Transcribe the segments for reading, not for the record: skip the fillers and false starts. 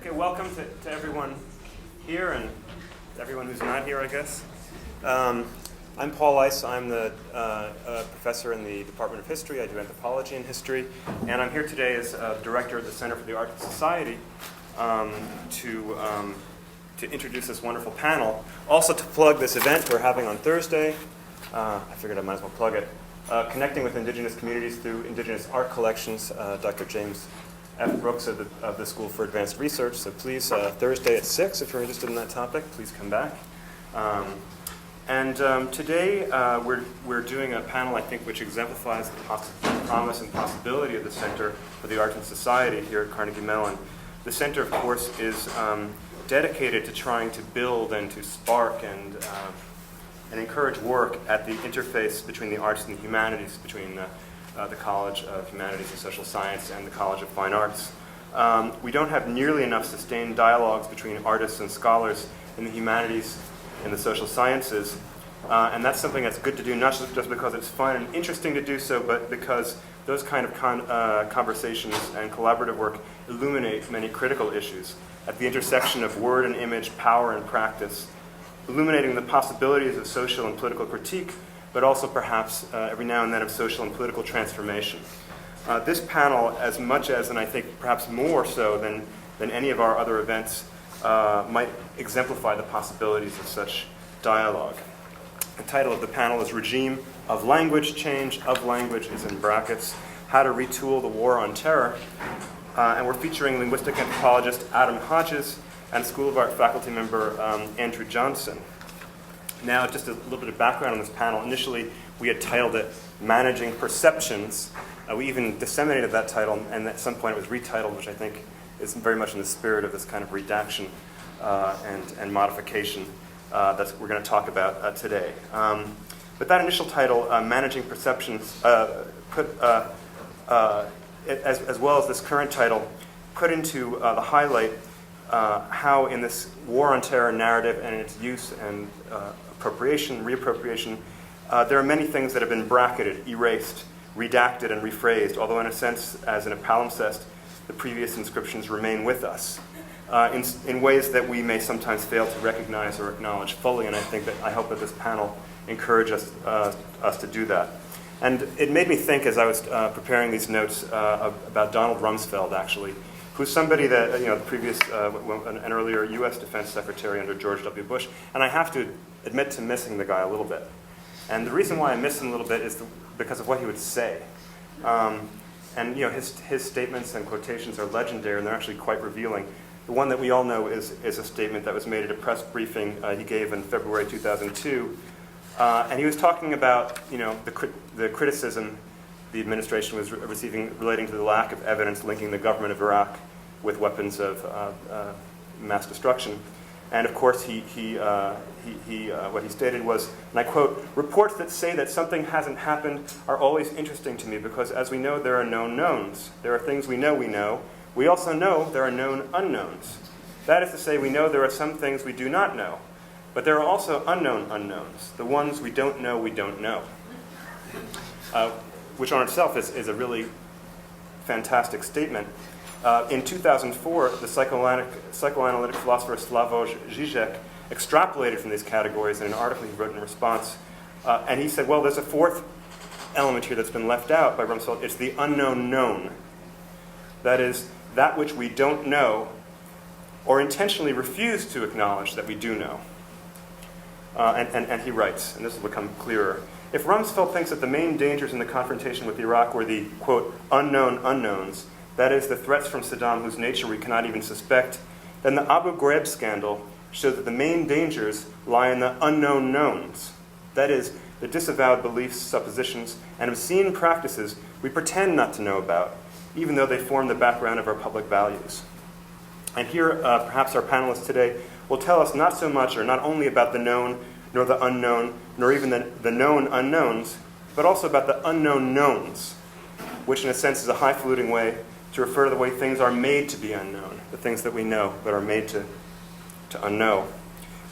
Okay, welcome to everyone here and everyone who's not here, I guess. I'm Paul Eiss. I'm the professor in the Department of History. I do anthropology and history. And I'm here today as director of the Center for the Art and Society to introduce this wonderful panel. Also to plug this event we're having on Thursday. I figured I might as well plug it. Connecting with Indigenous communities through Indigenous art collections, Dr. James F. Brooks of the School for Advanced Research. So please, Thursday at 6, if you're interested in that topic, please come back. Today we're doing a panel, I think, which exemplifies the promise and possibility of the Center for the Art and Society here at Carnegie Mellon. The center, of course, is dedicated to trying to build and to spark and encourage work at the interface between the arts and the humanities, between the College of Humanities and Social Science and the College of Fine Arts. We don't have nearly enough sustained dialogues between artists and scholars in the humanities and the social sciences, and that's something that's good to do, not just because it's fun and interesting to do so, but because those kind of conversations and collaborative work illuminate many critical issues at the intersection of word and image, power and practice, illuminating the possibilities of social and political critique, but also perhaps every now and then of social and political transformation. This panel, as much as, and I think perhaps more so than any of our other events, might exemplify the possibilities of such dialogue. The title of the panel is Regime of Language Change. Of language is in brackets. How to Retool the War on Terror. And we're featuring linguistic anthropologist Adam Hodges and School of Art faculty member Andrew Johnson. Now, just a little bit of background on this panel. Initially, we had titled it Managing Perceptions. We even disseminated that title, and at some point it was retitled, which I think is very much in the spirit of this kind of redaction and modification that we're going to talk about today. But that initial title, Managing Perceptions, as well as this current title, put into the highlight how in this war on terror narrative and its use and appropriation, reappropriation, there are many things that have been bracketed, erased, redacted, and rephrased, although in a sense, as in a palimpsest, the previous inscriptions remain with us in ways that we may sometimes fail to recognize or acknowledge fully, and I hope that this panel encourages us to do that. And it made me think, as I was preparing these notes, about Donald Rumsfeld, actually, who's somebody that, the previous, an earlier U.S. Defense Secretary under George W. Bush, and I have to admit to missing the guy a little bit. And the reason why I miss him a little bit is because of what he would say. His statements and quotations are legendary, and they're actually quite revealing. The one that we all know is a statement that was made at a press briefing he gave in February 2002. And he was talking about, the criticism the administration was receiving relating to the lack of evidence linking the government of Iraq with weapons of mass destruction. And of course, what he stated was, and I quote, "Reports that say that something hasn't happened are always interesting to me because, as we know, there are known knowns. There are things we know. We also know there are known unknowns. That is to say, we know there are some things we do not know. But there are also unknown unknowns, the ones we don't know we don't know." Which on itself is a really fantastic statement. In 2004, the psychoanalytic philosopher Slavoj Žižek extrapolated from these categories in an article he wrote in response. And he said, well, there's a fourth element here that's been left out by Rumsfeld. It's the unknown known. That is, that which we don't know or intentionally refuse to acknowledge that we do know. And he writes, and this will become clearer, if Rumsfeld thinks that the main dangers in the confrontation with Iraq were the, quote, unknown unknowns, that is, the threats from Saddam whose nature we cannot even suspect, then the Abu Ghraib scandal showed that the main dangers lie in the unknown knowns. That is, the disavowed beliefs, suppositions, and obscene practices we pretend not to know about, even though they form the background of our public values. And here, perhaps our panelists today will tell us not so much or not only about the known, nor the unknown, nor even the known unknowns, but also about the unknown knowns, which in a sense is a highfalutin way to refer to the way things are made to be unknown, the things that we know but are made to unknow.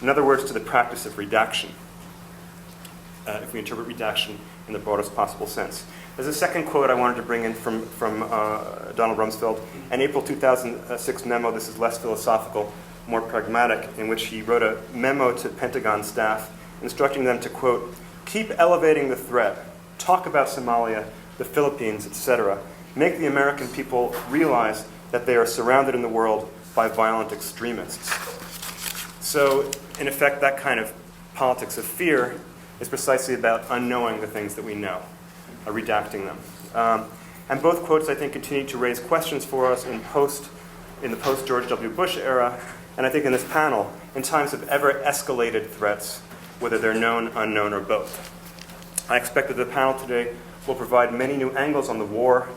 In other words, to the practice of redaction. If we interpret redaction in the broadest possible sense. There's a second quote I wanted to bring in from Donald Rumsfeld, an April 2006 memo. This is less philosophical, more pragmatic, in which he wrote a memo to Pentagon staff instructing them to, quote, keep elevating the threat, talk about Somalia, the Philippines, etc. Make the American people realize that they are surrounded in the world by violent extremists. So, in effect, that kind of politics of fear is precisely about unknowing the things that we know, redacting them. And both quotes, I think, continue to raise questions for us in the post-George W. Bush era, and I think in this panel, in times of ever-escalated threats, whether they're known, unknown, or both. I expect that the panel today will provide many new angles on the war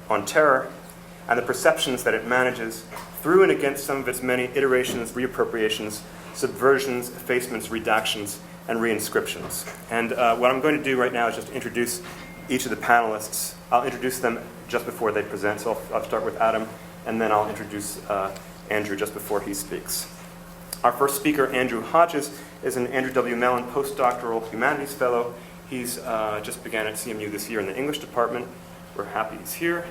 on terror and the perceptions that it manages through and against some of its many iterations, reappropriations, subversions, effacements, redactions, and reinscriptions. And what I'm going to do right now is just introduce each of the panelists. I'll introduce them just before they present, so I'll start with Adam, and then I'll introduce Andrew just before he speaks. Our first speaker, Andrew Hodges, is an Andrew W. Mellon Postdoctoral Humanities Fellow. He's just began at CMU this year in the English department. We're happy he's here.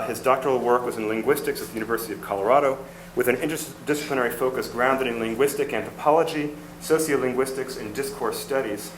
His doctoral work was in linguistics at the University of Colorado, with an interdisciplinary focus grounded in linguistic anthropology, sociolinguistics, and discourse studies.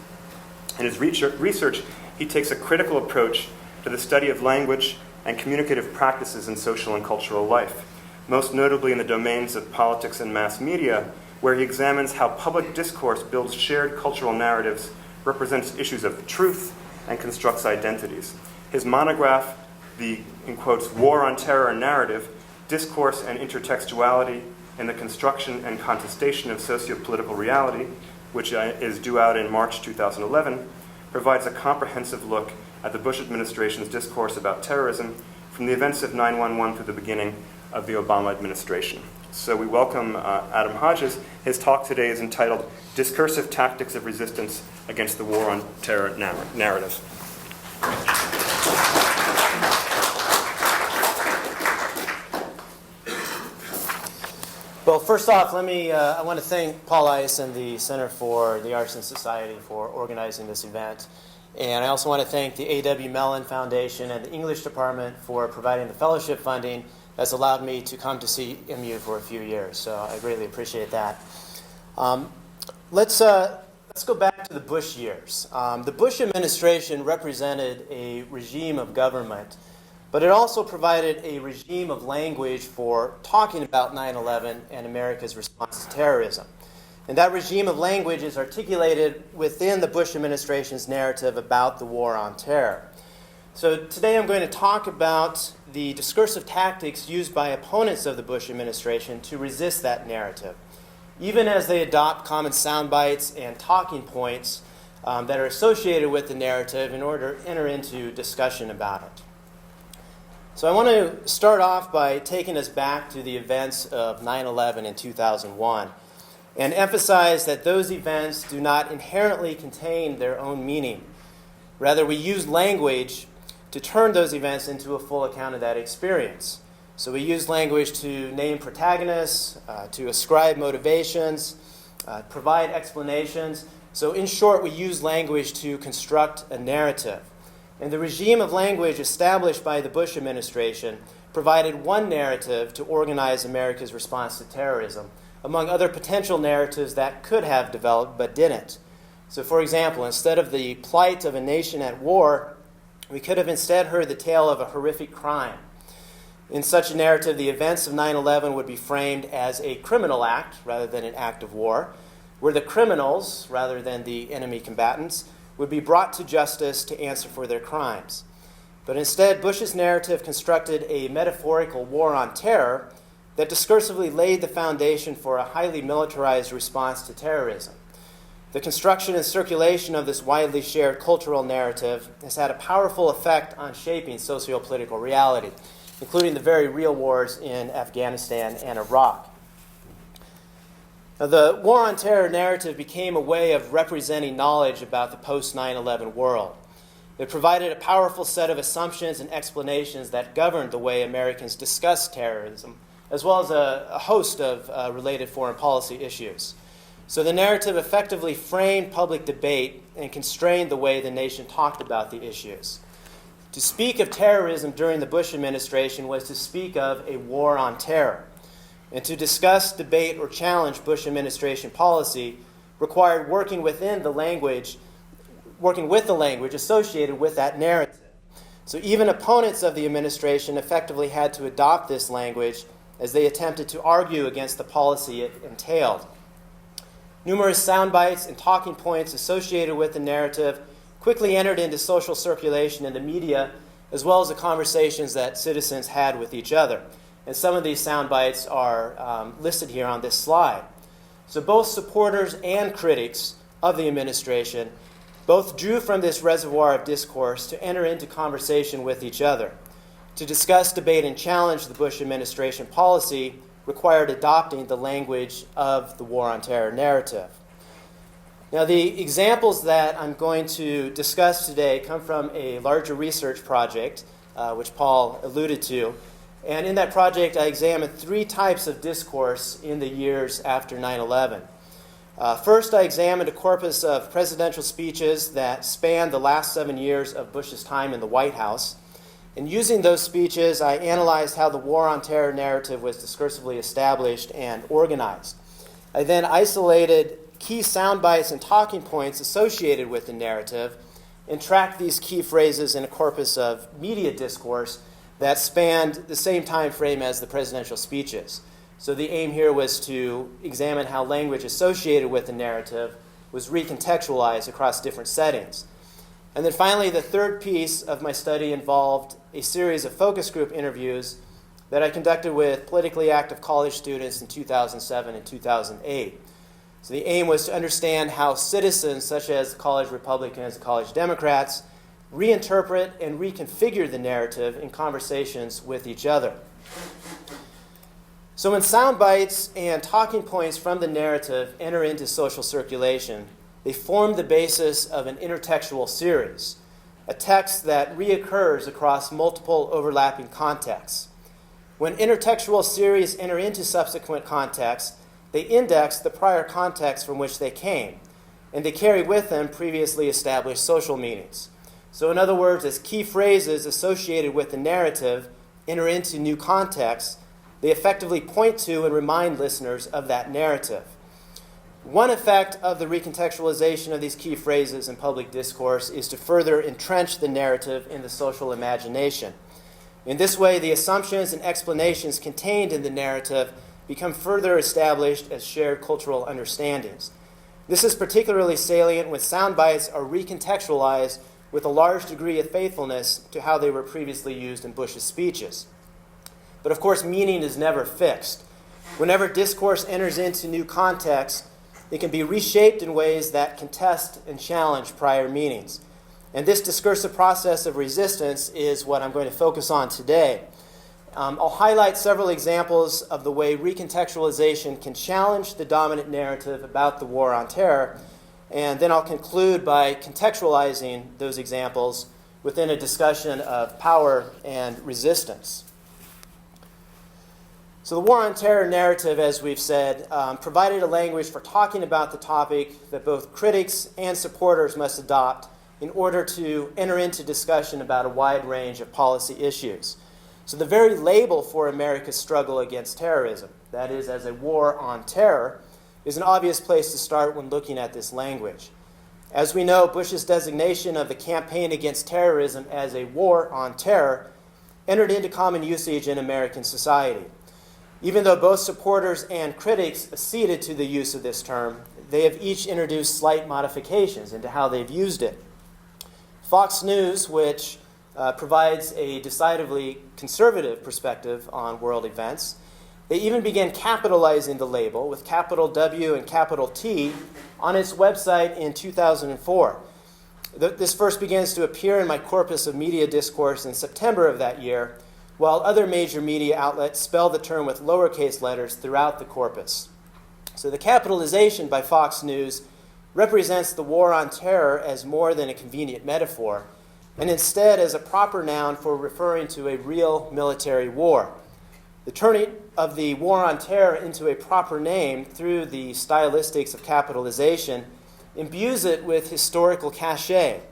In his research, he takes a critical approach to the study of language and communicative practices in social and cultural life, most notably in the domains of politics and mass media, where he examines how public discourse builds shared cultural narratives, represents issues of truth, and constructs identities. His monograph, the, in quotes, War on Terror narrative, Discourse and Intertextuality in the Construction and Contestation of Sociopolitical Reality, which is due out in March 2011, provides a comprehensive look at the Bush administration's discourse about terrorism from the events of 9/11 through the beginning of the Obama administration. So we welcome Adam Hodges. His talk today is entitled Discursive Tactics of Resistance Against the War on Terror Narrative. Well, first off, I want to thank Paul Ice and the Center for the Arts and Society for organizing this event. And I also want to thank the A.W. Mellon Foundation and the English Department for providing the fellowship funding that's allowed me to come to CMU for a few years. So I greatly appreciate that. Let's go back to the Bush years. The Bush administration represented a regime of government, but it also provided a regime of language for talking about 9/11 and America's response to terrorism. And that regime of language is articulated within the Bush administration's narrative about the war on terror. So today I'm going to talk about the discursive tactics used by opponents of the Bush administration to resist that narrative, even as they adopt common sound bites and talking points that are associated with the narrative in order to enter into discussion about it. So I want to start off by taking us back to the events of 9/11 in 2001 and emphasize that those events do not inherently contain their own meaning. Rather, we use language to turn those events into a full account of that experience. So we use language to name protagonists, to ascribe motivations, provide explanations. So in short, we use language to construct a narrative. And the regime of language established by the Bush administration provided one narrative to organize America's response to terrorism, among other potential narratives that could have developed but didn't. So for example, instead of the plight of a nation at war, we could have instead heard the tale of a horrific crime. In such a narrative, the events of 9/11 would be framed as a criminal act rather than an act of war, where the criminals, rather than the enemy combatants, would be brought to justice to answer for their crimes. But instead, Bush's narrative constructed a metaphorical war on terror that discursively laid the foundation for a highly militarized response to terrorism. The construction and circulation of this widely shared cultural narrative has had a powerful effect on shaping socio-political reality, including the very real wars in Afghanistan and Iraq. Now, the war on terror narrative became a way of representing knowledge about the post-9/11 world. It provided a powerful set of assumptions and explanations that governed the way Americans discussed terrorism, as well as a host of related foreign policy issues. So the narrative effectively framed public debate and constrained the way the nation talked about the issues. To speak of terrorism during the Bush administration was to speak of a war on terror. And to discuss, debate, or challenge Bush administration policy required working with the language associated with that narrative. So even opponents of the administration effectively had to adopt this language as they attempted to argue against the policy it entailed. Numerous sound bites and talking points associated with the narrative quickly entered into social circulation in the media, as well as the conversations that citizens had with each other. And some of these sound bites are listed here on this slide. So both supporters and critics of the administration both drew from this reservoir of discourse to enter into conversation with each other. To discuss, debate, and challenge the Bush administration policy required adopting the language of the war on terror narrative. Now, the examples that I'm going to discuss today come from a larger research project, which Paul alluded to. And in that project, I examined 3 types of discourse in the years after 9/11. First, I examined a corpus of presidential speeches that spanned the last 7 years of Bush's time in the White House. And using those speeches, I analyzed how the war on terror narrative was discursively established and organized. I then isolated key sound bites and talking points associated with the narrative and tracked these key phrases in a corpus of media discourse that spanned the same time frame as the presidential speeches. So the aim here was to examine how language associated with the narrative was recontextualized across different settings. And then finally, the third piece of my study involved a series of focus group interviews that I conducted with politically active college students in 2007 and 2008. So the aim was to understand how citizens, such as college Republicans and college Democrats, reinterpret and reconfigure the narrative in conversations with each other. So when sound bites and talking points from the narrative enter into social circulation, they form the basis of an intertextual series, a text that reoccurs across multiple overlapping contexts. When intertextual series enter into subsequent contexts, they index the prior context from which they came, and they carry with them previously established social meanings. So in other words, as key phrases associated with the narrative enter into new contexts, they effectively point to and remind listeners of that narrative. One effect of the recontextualization of these key phrases in public discourse is to further entrench the narrative in the social imagination. In this way, the assumptions and explanations contained in the narrative become further established as shared cultural understandings. This is particularly salient when sound bites are recontextualized with a large degree of faithfulness to how they were previously used in Bush's speeches. But of course, meaning is never fixed. Whenever discourse enters into new contexts, it can be reshaped in ways that contest and challenge prior meanings. And this discursive process of resistance is what I'm going to focus on today. I'll highlight several examples of the way recontextualization can challenge the dominant narrative about the war on terror, and then I'll conclude by contextualizing those examples within a discussion of power and resistance. So the war on terror narrative, as we've said, provided a language for talking about the topic that both critics and supporters must adopt in order to enter into discussion about a wide range of policy issues. So the very label for America's struggle against terrorism, that is, as a war on terror, is an obvious place to start when looking at this language. As we know, Bush's designation of the campaign against terrorism as a war on terror entered into common usage in American society. Even though both supporters and critics acceded to the use of this term, they have each introduced slight modifications into how they've used it. Fox News, which provides a decidedly conservative perspective on world events, they even began capitalizing the label with capital W and capital T on its website in 2004. This first begins to appear in my corpus of media discourse in September of that year, while other major media outlets spell the term with lowercase letters throughout the corpus. So the capitalization by Fox News represents the war on terror as more than a convenient metaphor, and instead as a proper noun for referring to a real military war. The turning of the War on Terror into a proper name through the stylistics of capitalization imbues it with historical cachet.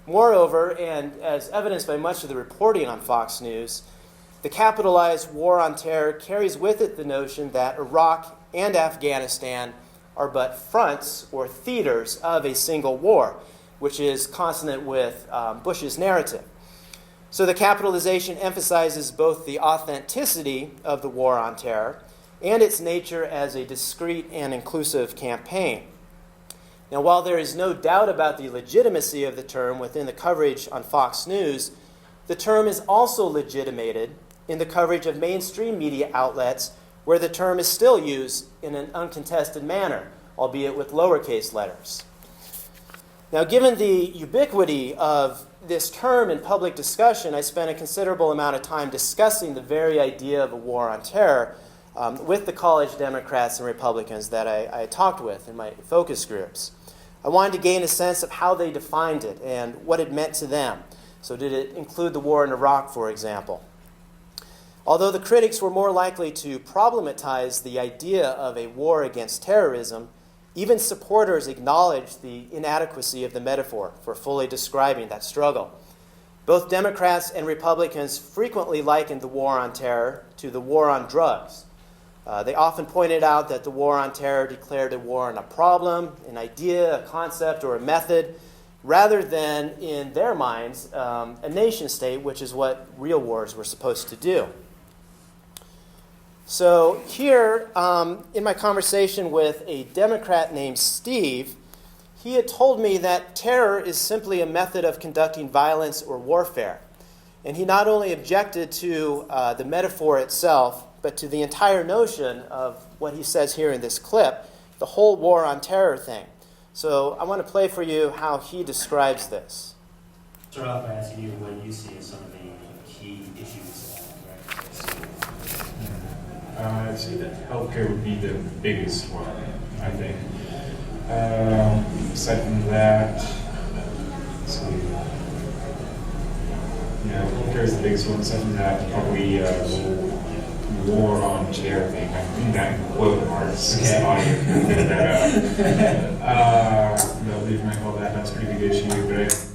Moreover, and as evidenced by much of the reporting on Fox News, the capitalized War on Terror carries with it the notion that Iraq and Afghanistan are but fronts or theaters of a single war, which is consonant with Bush's narrative. So the capitalization emphasizes both the authenticity of the War on Terror and its nature as a discrete and inclusive campaign. Now, while there is no doubt about the legitimacy of the term within the coverage on Fox News, the term is also legitimated in the coverage of mainstream media outlets where the term is still used in an uncontested manner, albeit with lowercase letters. Now, given the ubiquity of this term in public discussion, I spent a considerable amount of time discussing the very idea of a war on terror with the college Democrats and Republicans that I talked with in my focus groups. I wanted to gain a sense of how they defined it and what it meant to them. So did it include the war in Iraq, for example? Although the critics were more likely to problematize the idea of a war against terrorism, even supporters acknowledged the inadequacy of the metaphor for fully describing that struggle. Both Democrats and Republicans frequently likened the war on terror to the war on drugs. They often pointed out that the war on terror declared a war on a problem, an idea, a concept, or a method, rather than, in their minds, a nation state, which is what real wars were supposed to do. So here, in my conversation with a Democrat named Steve, he had told me that terror is simply a method of conducting violence or warfare. And he not only objected to the metaphor itself, but to the entire notion of what he says here in this clip, the whole war on terror thing. So I want to play for you how he describes this. Start off by asking you what you see as some of the key issues. I'd say that healthcare would be the biggest one, I think. Aside from that, let's see. Yeah, healthcare is the biggest one. Aside from that, probably war on terror thing. I'm doing that in quote marks. Okay. They'll leave my call that. That's a pretty big issue, but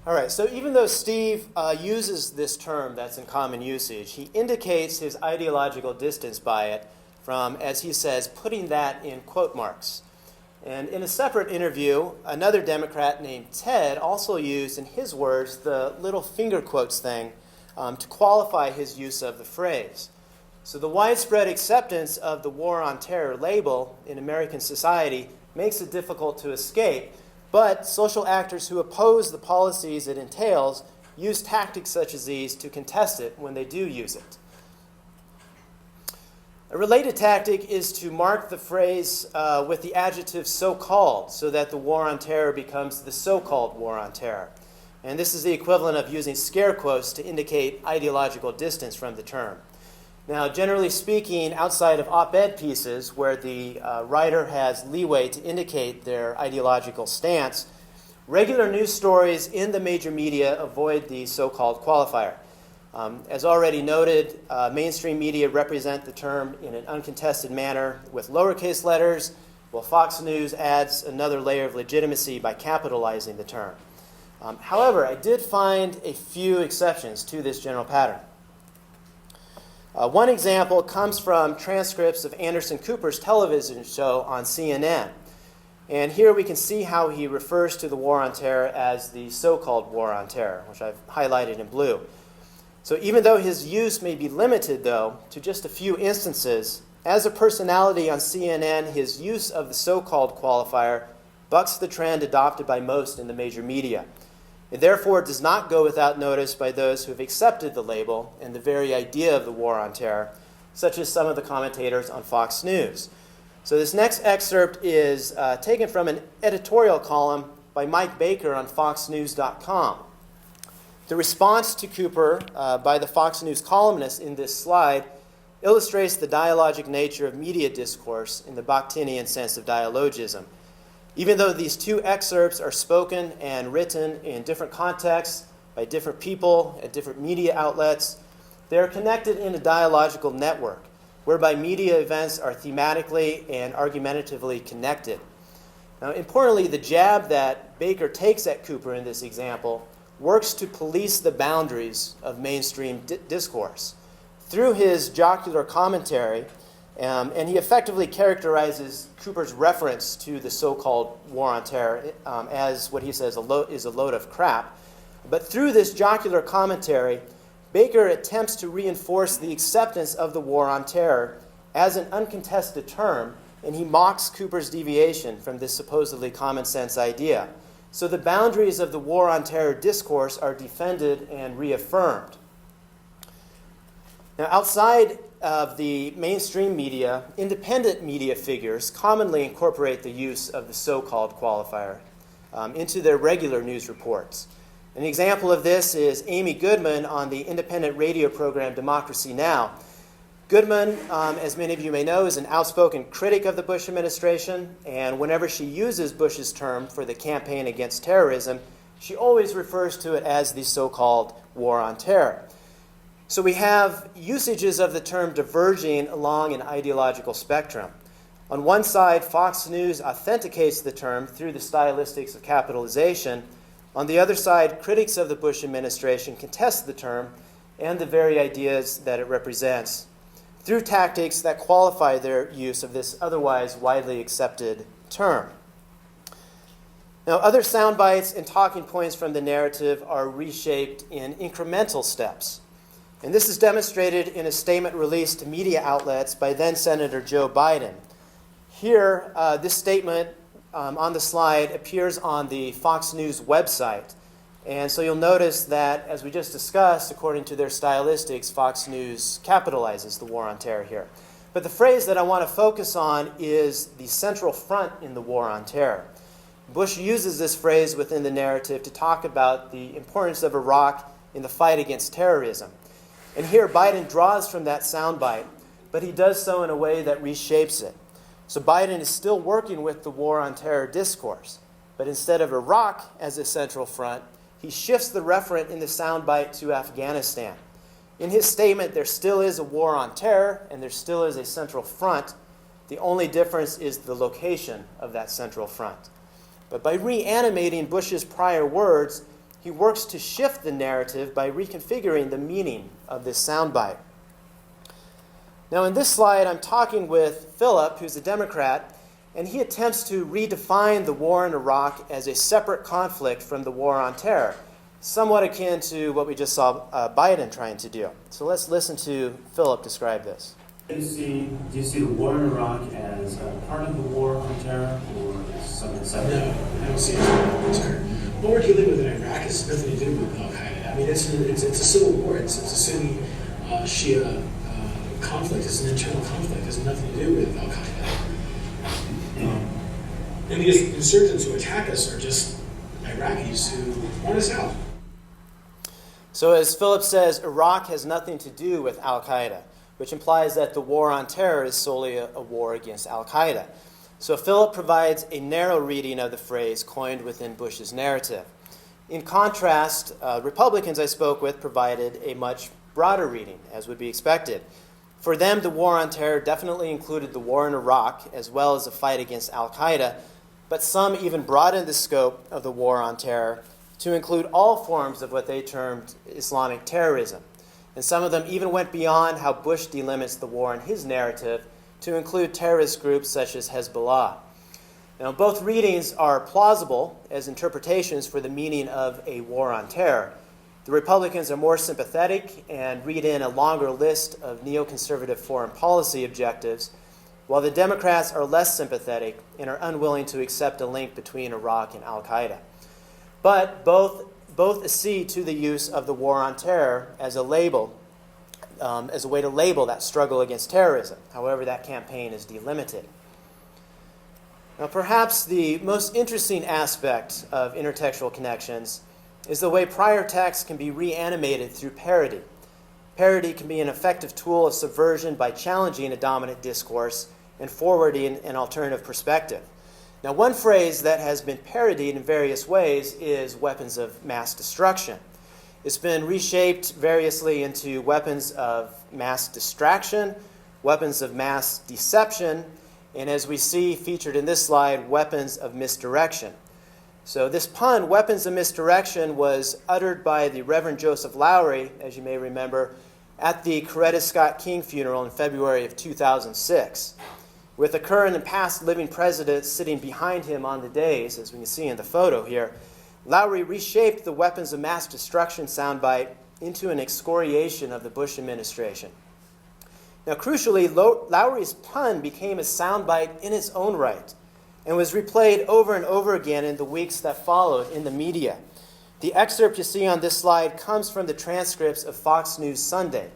All right, so even though Steve uses this term that's in common usage, he indicates his ideological distance by it from, as he says, putting that in quote marks. And in a separate interview, another Democrat named Ted also used, in his words, the little finger quotes thing to qualify his use of the phrase. So the widespread acceptance of the war on terror label in American society makes it difficult to escape, but social actors who oppose the policies it entails use tactics such as these to contest it when they do use it. A related tactic is to mark the phrase with the adjective so-called, so that the war on terror becomes the so-called war on terror. And this is the equivalent of using scare quotes to indicate ideological distance from the term. Now, generally speaking, outside of op-ed pieces where the writer has leeway to indicate their ideological stance, regular news stories in the major media avoid the so-called qualifier. As already noted, mainstream media represent the term in an uncontested manner with lowercase letters, while Fox News adds another layer of legitimacy by capitalizing the term. However, I did find a few exceptions to this general pattern. One example comes from transcripts of Anderson Cooper's television show on CNN. And here we can see how he refers to the war on terror as the so-called war on terror, which I've highlighted in blue. So even though his use may be limited, though, to just a few instances, as a personality on CNN, his use of the so-called qualifier bucks the trend adopted by most in the major media. It therefore does not go without notice by those who have accepted the label and the very idea of the war on terror, such as some of the commentators on Fox News. So this next excerpt is taken from an editorial column by Mike Baker on FoxNews.com. The response to Cooper by the Fox News columnist in this slide illustrates the dialogic nature of media discourse in the Bakhtinian sense of dialogism. Even though these two excerpts are spoken and written in different contexts by different people at different media outlets, They are connected in a dialogical network, whereby media events are thematically and argumentatively connected. Now, importantly, the jab that Baker takes at Cooper in this example works to police the boundaries of mainstream discourse. Through his jocular commentary, and he effectively characterizes Cooper's reference to the so-called War on Terror as what he says is a load of crap. But through this jocular commentary, Baker attempts to reinforce the acceptance of the War on Terror as an uncontested term, and he mocks Cooper's deviation from this supposedly common sense idea. So the boundaries of the War on Terror discourse are defended and reaffirmed. Now, outside of the mainstream media, independent media figures commonly incorporate the use of the so-called qualifier into their regular news reports. An example of this is Amy Goodman on the independent radio program Democracy Now! Goodman, as many of you may know, is an outspoken critic of the Bush administration, and whenever she uses Bush's term for the campaign against terrorism, she always refers to it as the so-called War on Terror. So we have usages of the term diverging along an ideological spectrum. On one side, Fox News authenticates the term through the stylistics of capitalization. On the other side, critics of the Bush administration contest the term and the very ideas that it represents through tactics that qualify their use of this otherwise widely accepted term. Now, other sound bites and talking points from the narrative are reshaped in incremental steps. And this is demonstrated in a statement released to media outlets by then-Senator Joe Biden. Here, this statement on the slide appears on the Fox News website. And so you'll notice that, as we just discussed, according to their stylistics, Fox News capitalizes the War on Terror here. But the phrase that I want to focus on is the central front in the War on Terror. Bush uses this phrase within the narrative to talk about the importance of Iraq in the fight against terrorism. And here Biden draws from that soundbite, but he does so in a way that reshapes it. So Biden is still working with the War on Terror discourse, but instead of Iraq as a central front, he shifts the referent in the soundbite to Afghanistan. In his statement, there still is a war on terror, and there still is a central front. The only difference is the location of that central front. But by reanimating Bush's prior words, he works to shift the narrative by reconfiguring the meaning of this soundbite. Now, in this slide, I'm talking with Philip, who's a Democrat, and he attempts to redefine the war in Iraq as a separate conflict from the war on terror, somewhat akin to what we just saw Biden trying to do. So let's listen to Philip describe this. Do you see the war in Iraq as a part of the war on terror, or something separate? No, I don't see it as a war on terror. What we're dealing with in Iraq has nothing to do with Al-Qaeda. I mean, it's a civil war. It's a Sunni Shia conflict. It's an internal conflict. It has nothing to do with Al-Qaeda. And the insurgents who attack us are just Iraqis who want us out. So as Philip says, Iraq has nothing to do with Al-Qaeda, which implies that the war on terror is solely a war against Al-Qaeda. So Philip provides a narrow reading of the phrase coined within Bush's narrative. In contrast, Republicans I spoke with provided a much broader reading, as would be expected. For them, the war on terror definitely included the war in Iraq, as well as the fight against Al-Qaeda, but some even broadened the scope of the war on terror to include all forms of what they termed Islamic terrorism. And some of them even went beyond how Bush delimits the war in his narrative to include terrorist groups such as Hezbollah. Now, both readings are plausible as interpretations for the meaning of a war on terror. The Republicans are more sympathetic and read in a longer list of neoconservative foreign policy objectives, while the Democrats are less sympathetic and are unwilling to accept a link between Iraq and Al-Qaeda. But both accede to the use of the war on terror as a label, as a way to label that struggle against terrorism, however that campaign is delimited. Now, perhaps the most interesting aspect of intertextual connections is the way prior texts can be reanimated through parody. Parody can be an effective tool of subversion by challenging a dominant discourse and forwarding an alternative perspective. Now, one phrase that has been parodied in various ways is weapons of mass destruction. It's been reshaped variously into weapons of mass distraction, weapons of mass deception, and as we see featured in this slide, weapons of misdirection. So this pun, weapons of misdirection, was uttered by the Reverend Joseph Lowry, as you may remember, at the Coretta Scott King funeral in February of 2006. With the current and past living presidents sitting behind him on the dais, as we can see in the photo here, Lowry reshaped the weapons of mass destruction soundbite into an excoriation of the Bush administration. Now, crucially, Lowry's pun became a soundbite in its own right and was replayed over and over again in the weeks that followed in the media. The excerpt you see on this slide comes from the transcripts of Fox News Sunday.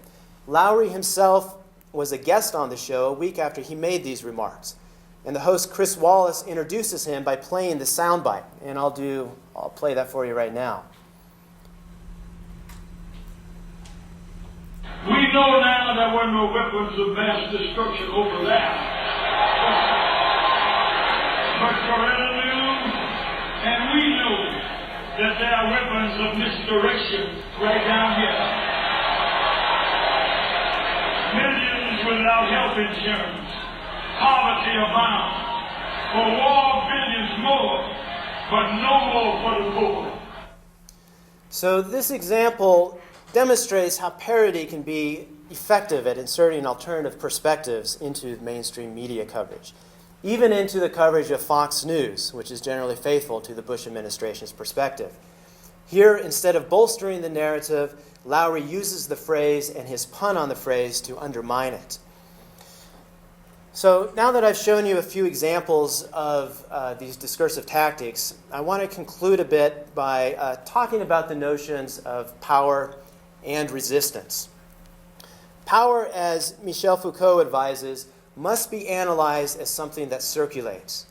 Lowry himself was a guest on the show a week after he made these remarks. And the host, Chris Wallace, introduces him by playing the soundbite. And I'll play that for you right now. We know now there were no weapons of mass destruction over that. But Coretta knew, and we know, that there are weapons of misdirection right down here. Millions without health insurance, poverty abounds, for war billions more, but no more for the poor. So this example demonstrates how parody can be effective at inserting alternative perspectives into mainstream media coverage, even into the coverage of Fox News, which is generally faithful to the Bush administration's perspective. Here, instead of bolstering the narrative, Lowry uses the phrase and his pun on the phrase to undermine it. So now that I've shown you a few examples of these discursive tactics, I want to conclude a bit by talking about the notions of power and resistance. Power, as Michel Foucault advises, must be analyzed as something that circulates.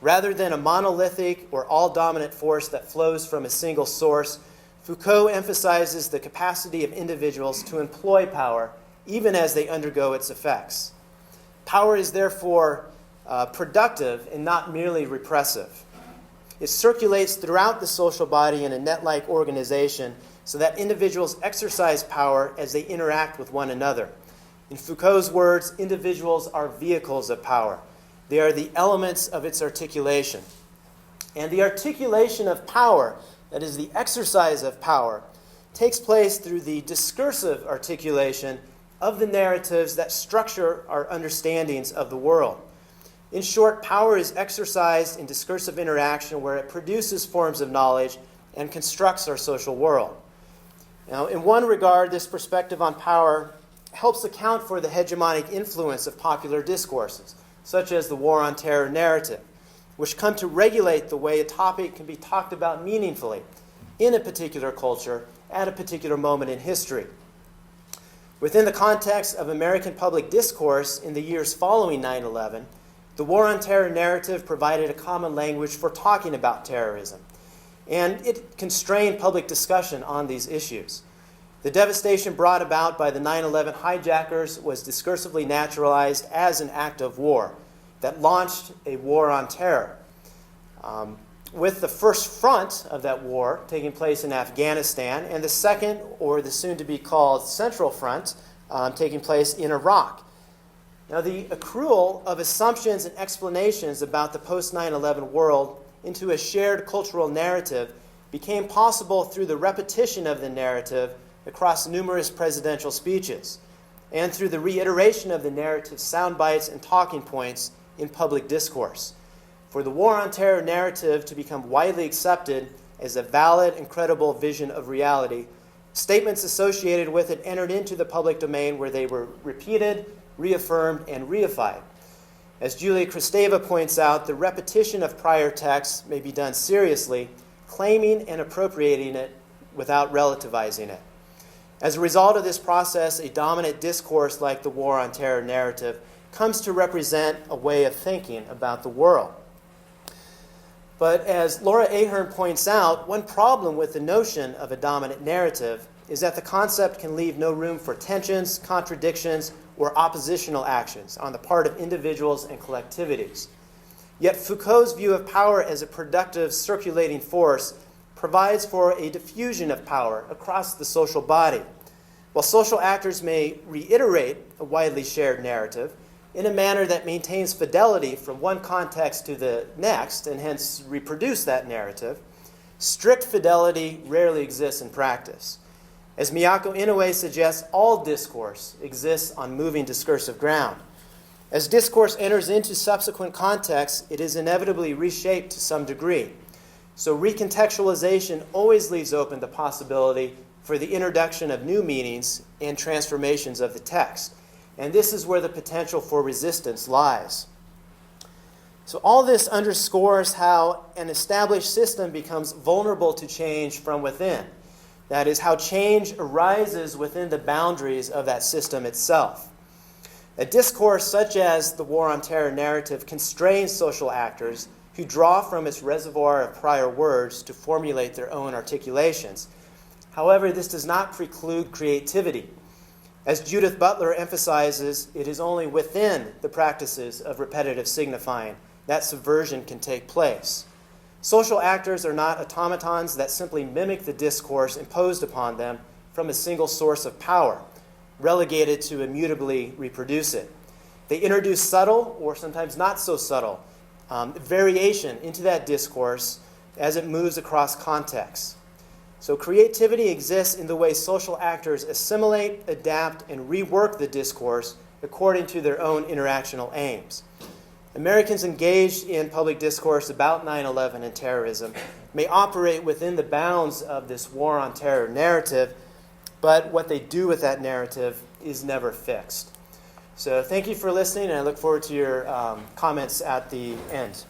Rather than a monolithic or all-dominant force that flows from a single source, Foucault emphasizes the capacity of individuals to employ power even as they undergo its effects. Power is therefore productive and not merely repressive. It circulates throughout the social body in a net-like organization so that individuals exercise power as they interact with one another. In Foucault's words, individuals are vehicles of power. They are the elements of its articulation. And the articulation of power, that is the exercise of power, takes place through the discursive articulation of the narratives that structure our understandings of the world. In short, power is exercised in discursive interaction where it produces forms of knowledge and constructs our social world. Now, in one regard, this perspective on power helps account for the hegemonic influence of popular discourses, such as the War on Terror narrative, which come to regulate the way a topic can be talked about meaningfully in a particular culture at a particular moment in history. Within the context of American public discourse in the years following 9/11, the War on Terror narrative provided a common language for talking about terrorism, and it constrained public discussion on these issues. The devastation brought about by the 9/11 hijackers was discursively naturalized as an act of war that launched a war on terror. With the first front of that war taking place in Afghanistan and the second, or the soon-to-be-called Central Front, taking place in Iraq. Now, the accrual of assumptions and explanations about the post-9/11 world into a shared cultural narrative became possible through the repetition of the narrative across numerous presidential speeches and through the reiteration of the narrative sound bites and talking points in public discourse. For the War on Terror narrative to become widely accepted as a valid and credible vision of reality, statements associated with it entered into the public domain where they were repeated, reaffirmed, and reified. As Julia Kristeva points out, the repetition of prior texts may be done seriously, claiming and appropriating it without relativizing it. As a result of this process, a dominant discourse like the War on Terror narrative comes to represent a way of thinking about the world. But as Laura Ahern points out, one problem with the notion of a dominant narrative is that the concept can leave no room for tensions, contradictions, or oppositional actions on the part of individuals and collectivities. Yet Foucault's view of power as a productive circulating force provides for a diffusion of power across the social body, while social actors may reiterate a widely shared narrative in a manner that maintains fidelity from one context to the next, and hence reproduce that narrative. Strict fidelity rarely exists in practice. As Miyako Inoue suggests, all discourse exists on moving discursive ground. As discourse enters into subsequent contexts, it is inevitably reshaped to some degree. So recontextualization always leaves open the possibility for the introduction of new meanings and transformations of the text. And this is where the potential for resistance lies. So all this underscores how an established system becomes vulnerable to change from within. That is, how change arises within the boundaries of that system itself. A discourse such as the War on Terror narrative constrains social actors who draw from its reservoir of prior words to formulate their own articulations. However, this does not preclude creativity. As Judith Butler emphasizes, it is only within the practices of repetitive signifying that subversion can take place. Social actors are not automatons that simply mimic the discourse imposed upon them from a single source of power, relegated to immutably reproduce it. They introduce subtle, or sometimes not so subtle, variation into that discourse as it moves across contexts. So creativity exists in the way social actors assimilate, adapt, and rework the discourse according to their own interactional aims. Americans engaged in public discourse about 9/11 and terrorism may operate within the bounds of this War on Terror narrative, but what they do with that narrative is never fixed. So thank you for listening, and I look forward to your comments at the end.